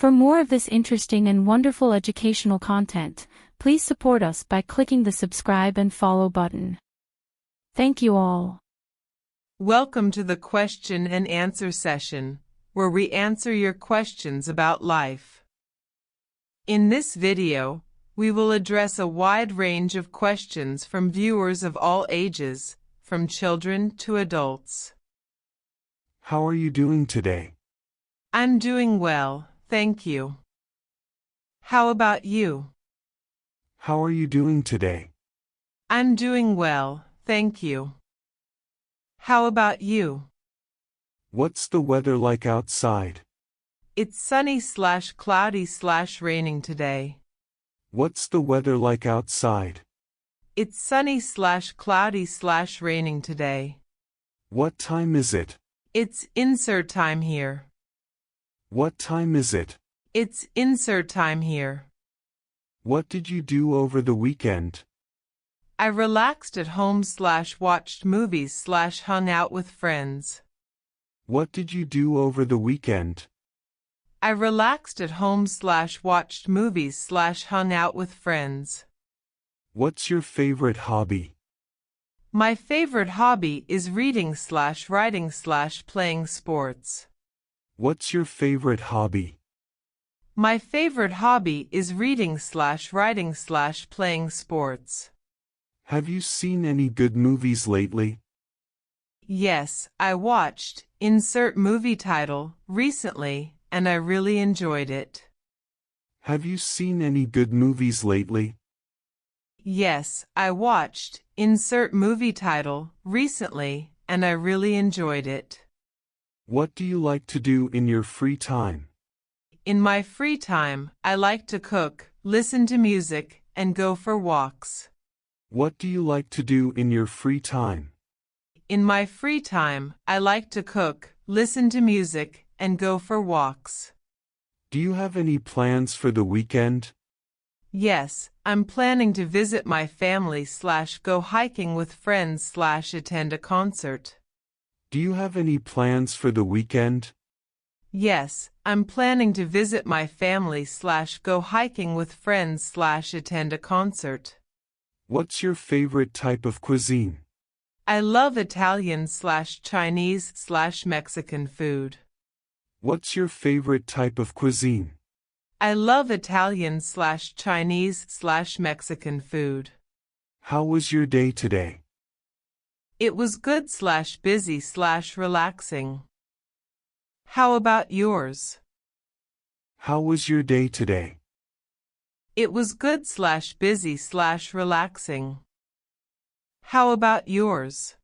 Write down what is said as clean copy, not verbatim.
For more of this interesting and wonderful educational content, please support us by clicking the subscribe and follow button. Thank you all. Welcome to the question and answer session, where we answer your questions about life. In this video, we will address a wide range of questions from viewers of all ages, from children to adults. How are you doing today? I'm doing well, thank you. How about you? How are you doing today? I'm doing well, thank you. How about you? What's the weather like outside? It's sunny/cloudy/raining today. What's the weather like outside? It's sunny/cloudy/raining today. What time is it? It's insert time here. What time is it? It's insert time here. What did you do over the weekend? I relaxed at home/watched movies/hung out with friends. What did you do over the weekend? I relaxed at home/watched movies/hung out with friends. What's your favorite hobby? My favorite hobby is reading/writing/playing sports. What's your favorite hobby? My favorite hobby is reading/writing/playing sports. Have you seen any good movies lately? Yes, I watched insert movie title recently, and I really enjoyed it. Have you seen any good movies lately? Yes, I watched insert movie title recently, and I really enjoyed it. What do you like to do in your free time? In my free time, I like to cook, listen to music, and go for walks. What do you like to do in your free time? In my free time, I like to cook, listen to music, and go for walks. Do you have any plans for the weekend? Yes, I'm planning to visit my family/go hiking with friends/attend a concert. Do you have any plans for the weekend? Yes, I'm planning to visit my family/go hiking with friends/attend a concert. What's your favorite type of cuisine? I love Italian/Chinese/Mexican food. What's your favorite type of cuisine? I love Italian/Chinese/Mexican food. How was your day today? It was good/busy/relaxing. How about yours? How was your day today? It was good/busy/relaxing. How about yours?